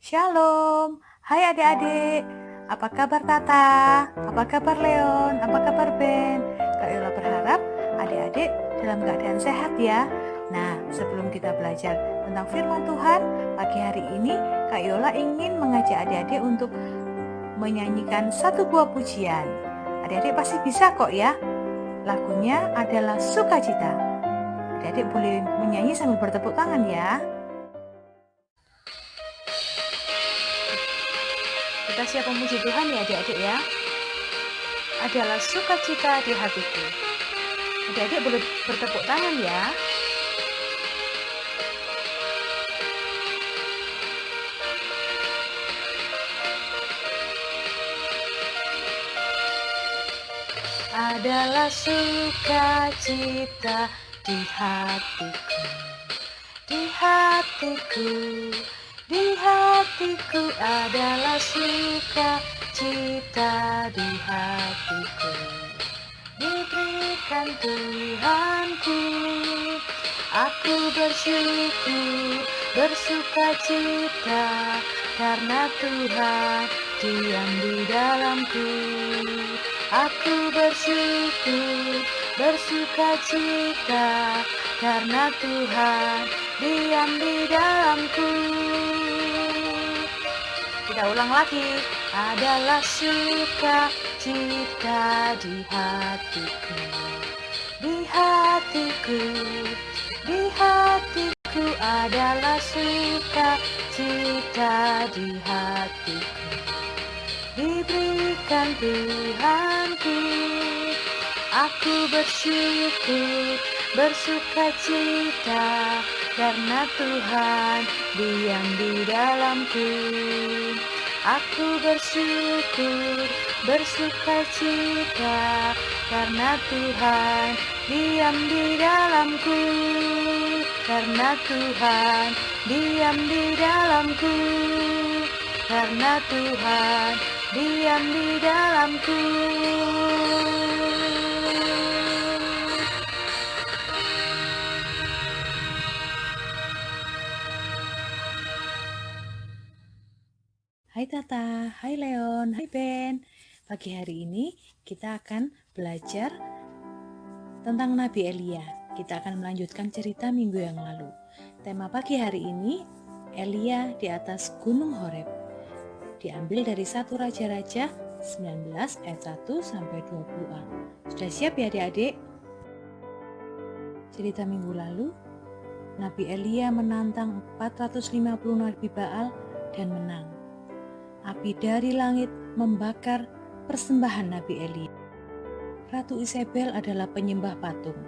Shalom, hai adik-adik. Apa kabar Tata? Apa kabar Leon? Apa kabar Ben? Kak Yola berharap adik-adik dalam keadaan sehat ya. Nah, sebelum kita belajar tentang firman Tuhan, pagi hari ini Kak Yola ingin mengajak adik-adik untuk menyanyikan satu buah pujian. Adik-adik pasti bisa kok ya. Lagunya adalah Sukacita. Adik-adik boleh menyanyi sambil bertepuk tangan ya. Kita siap memuji Tuhan ya adik-adik ya. Adalah sukacita di hatiku. Adik-adik boleh bertepuk tangan ya. Adalah sukacita di hatiku, di hatiku, di hatiku adalah sukacita di hatiku. Diberikan Tuhanku, aku bersyukur, bersukacita karena Tuhan diam di dalamku. Aku bersyukur, bersukacita karena Tuhan diam di dalamku. Kita ulang lagi. Adalah sukacita di hatiku, di hatiku, di hatiku adalah sukacita di hatiku. Diberikan Tuhanku, aku bersyukur, bersukacita karena Tuhan diam di dalamku. Aku bersyukur, bersukacita karena Tuhan diam di dalamku. Karena Tuhan diam di dalamku. Karena Tuhan diam di dalamku. Hai Tata, hai Leon, hai Ben. Pagi hari ini kita akan belajar tentang Nabi Elia. Kita akan melanjutkan cerita minggu yang lalu. Tema pagi hari ini, Elia di atas Gunung Horeb. Diambil dari 1 Raja-Raja 19 ayat 1 sampai 20a. Sudah siap ya adik-adik? Cerita minggu lalu, Nabi Elia menantang 450 Nabi Baal dan menang. Api dari langit membakar persembahan Nabi Elia. Ratu Isabel adalah penyembah patung.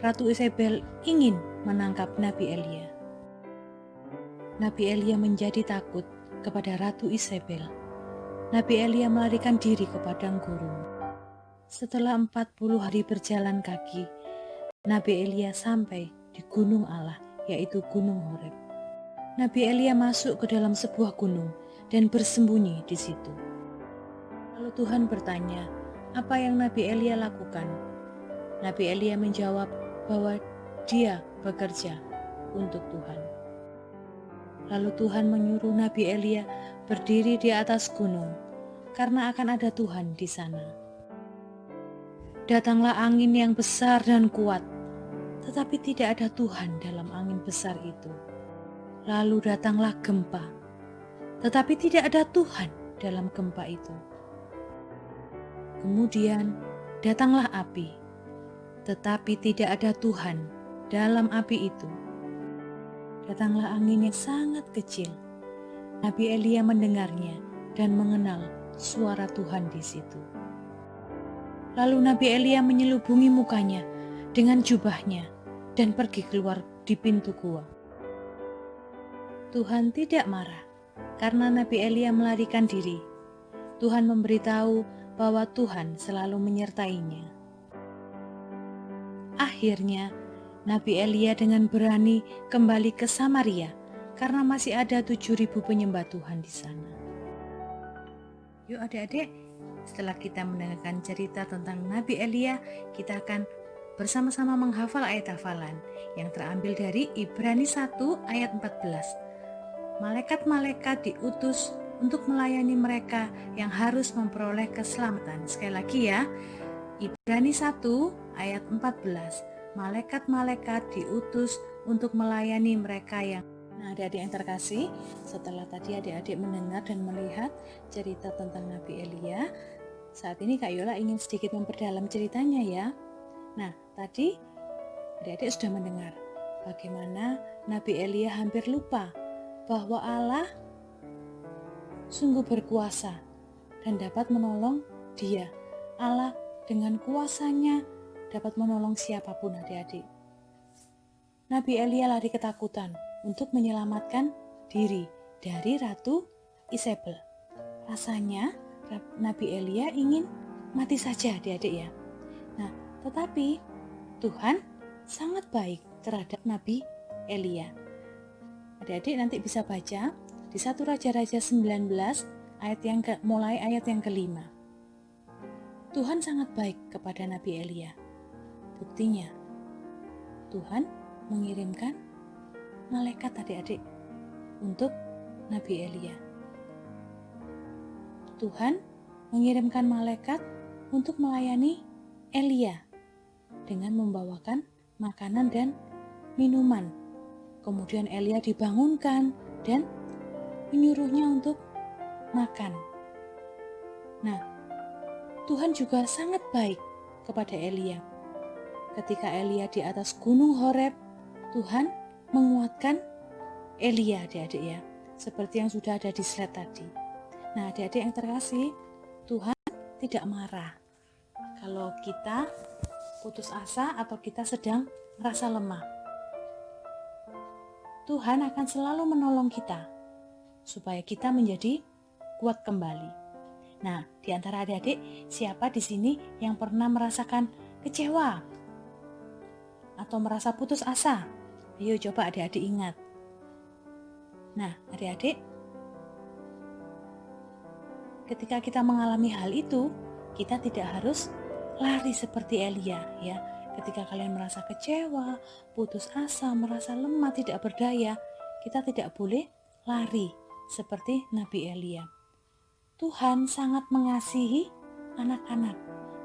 Ratu Isabel ingin menangkap Nabi Elia. Nabi Elia menjadi takut kepada Ratu Isabel. Nabi Elia melarikan diri ke padang gurun. Setelah 40 hari berjalan kaki, Nabi Elia sampai di gunung Allah, yaitu Gunung Horeb. Nabi Elia masuk ke dalam sebuah gunung dan bersembunyi di situ. Lalu Tuhan bertanya, apa yang Nabi Elia lakukan? Nabi Elia menjawab bahwa dia bekerja untuk Tuhan. Lalu Tuhan menyuruh Nabi Elia berdiri di atas gunung, karena akan ada Tuhan di sana. Datanglah angin yang besar dan kuat, tetapi tidak ada Tuhan dalam angin besar itu. Lalu datanglah gempa, tetapi tidak ada Tuhan dalam gempa itu. Kemudian datanglah api, tetapi tidak ada Tuhan dalam api itu. Datanglah angin yang sangat kecil. Nabi Elia mendengarnya dan mengenal suara Tuhan di situ. Lalu Nabi Elia menyelubungi mukanya dengan jubahnya dan pergi keluar di pintu gua. Tuhan tidak marah karena Nabi Elia melarikan diri. Tuhan memberitahu bahwa Tuhan selalu menyertainya. Akhirnya, Nabi Elia dengan berani kembali ke Samaria karena masih ada 7.000 penyembah Tuhan di sana. Yuk adik-adik, setelah kita mendengarkan cerita tentang Nabi Elia, kita akan bersama-sama menghafal ayat hafalan yang terambil dari Ibrani 1 ayat 14. malaikat-malaikat diutus untuk melayani mereka yang harus memperoleh keselamatan. Sekali lagi ya, Ibrani 1 ayat 14. Malaikat-malaikat diutus untuk melayani mereka yang... Nah, adik-adik yang terkasih, setelah tadi adik-adik mendengar dan melihat cerita tentang Nabi Elia, saat ini Kak Yola ingin sedikit memperdalam ceritanya ya. Nah, tadi adik-adik sudah mendengar bagaimana Nabi Elia hampir lupa bahwa Allah sungguh berkuasa dan dapat menolong dia. Allah dengan kuasanya dapat menolong siapapun adik-adik. Nabi Elia lari ketakutan untuk menyelamatkan diri dari Ratu Isabel. Rasanya Nabi Elia ingin mati saja adik-adik ya. Nah, tetapi Tuhan sangat baik terhadap Nabi Elia. Adik-adik nanti bisa baca di 1 Raja-Raja 19 mulai ayat yang kelima. Tuhan sangat baik kepada Nabi Elia. Buktinya, Tuhan mengirimkan malaikat adik-adik untuk Nabi Elia. Tuhan mengirimkan malaikat untuk melayani Elia dengan membawakan makanan dan minuman. Kemudian Elia dibangunkan dan menyuruhnya untuk makan. Nah, Tuhan juga sangat baik kepada Elia. Ketika Elia di atas gunung Horeb, Tuhan menguatkan Elia adik-adik ya, seperti yang sudah ada di slide tadi. Nah, adik-adik yang terkasih, Tuhan tidak marah kalau kita putus asa atau kita sedang merasa lemah. Tuhan akan selalu menolong kita supaya kita menjadi kuat kembali. Nah, di antara adik-adik, siapa di sini yang pernah merasakan kecewa atau merasa putus asa? Ayo coba adik-adik ingat. Nah, adik-adik, ketika kita mengalami hal itu, kita tidak harus lari seperti Elia ya. Ketika kalian merasa kecewa, putus asa, merasa lemah, tidak berdaya, kita tidak boleh lari seperti Nabi Elia. Tuhan sangat mengasihi anak-anak.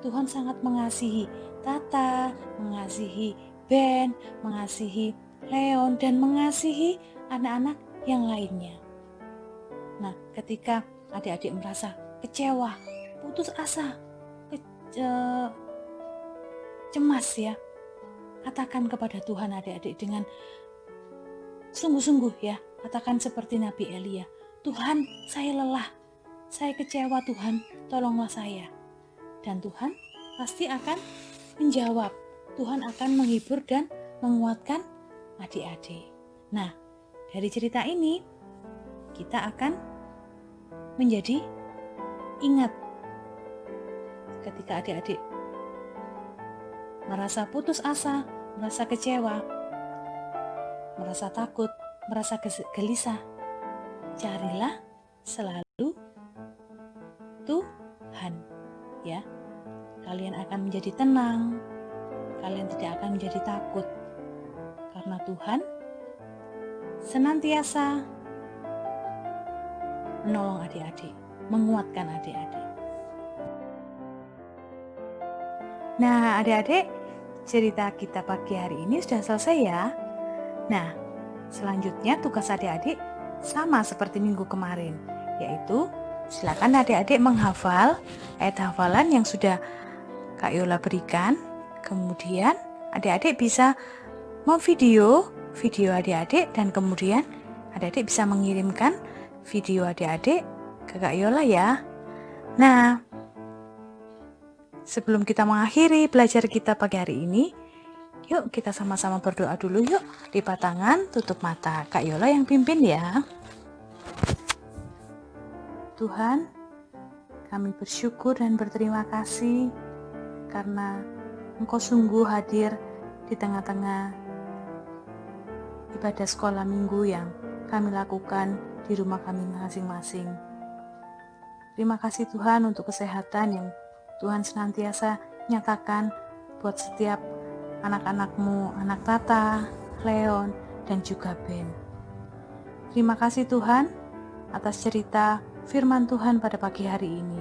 Tuhan sangat mengasihi Tata, mengasihi Ben, mengasihi Leon, dan mengasihi anak-anak yang lainnya. Nah, ketika adik-adik merasa kecewa, putus asa, cemas ya, katakan kepada Tuhan adik-adik dengan sungguh-sungguh ya, katakan seperti Nabi Elia, Tuhan, saya lelah, saya kecewa Tuhan, tolonglah saya. Dan Tuhan pasti akan menjawab, Tuhan akan menghibur dan menguatkan adik-adik. Nah, dari cerita ini kita akan menjadi ingat ketika adik-adik merasa putus asa, merasa kecewa, merasa takut, merasa gelisah, carilah selalu Tuhan ya. Kalian akan menjadi tenang, kalian tidak akan menjadi takut, karena Tuhan senantiasa menolong adik-adik, menguatkan adik-adik. Nah, adik-adik, cerita kita pagi hari ini sudah selesai ya. Nah, selanjutnya tugas adik-adik sama seperti minggu kemarin, yaitu silakan adik-adik menghafal ayat hafalan yang sudah Kak Yola berikan. Kemudian adik-adik bisa memvideo adik-adik, dan kemudian adik-adik bisa mengirimkan video adik-adik ke Kak Yola ya. Nah, sebelum kita mengakhiri belajar kita pagi hari ini, yuk kita sama-sama berdoa dulu yuk. Lipat tangan, tutup mata. Kak Yola yang pimpin ya. Tuhan, kami bersyukur dan berterima kasih karena Engkau sungguh hadir di tengah-tengah ibadah sekolah minggu yang kami lakukan di rumah kami masing-masing. Terima kasih Tuhan untuk kesehatan yang Tuhan senantiasa nyatakan buat setiap anak-anakmu, anak Tata, Leon, dan juga Ben. Terima kasih Tuhan atas cerita firman Tuhan pada pagi hari ini.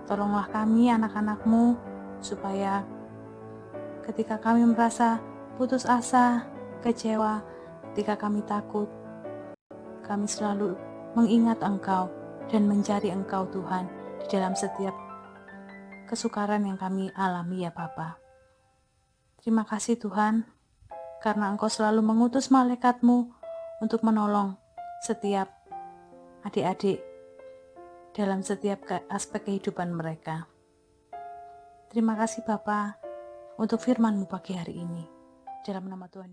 Tolonglah kami anak-anak-Mu supaya ketika kami merasa putus asa, kecewa, ketika kami takut, kami selalu mengingat Engkau dan mencari Engkau Tuhan di dalam setiap kesukaran yang kami alami ya Bapa. Terima kasih Tuhan, karena Engkau selalu mengutus malaikat-Mu untuk menolong setiap adik-adik dalam setiap aspek kehidupan mereka. Terima kasih Bapa untuk firman-Mu pagi hari ini. Dalam nama Tuhan.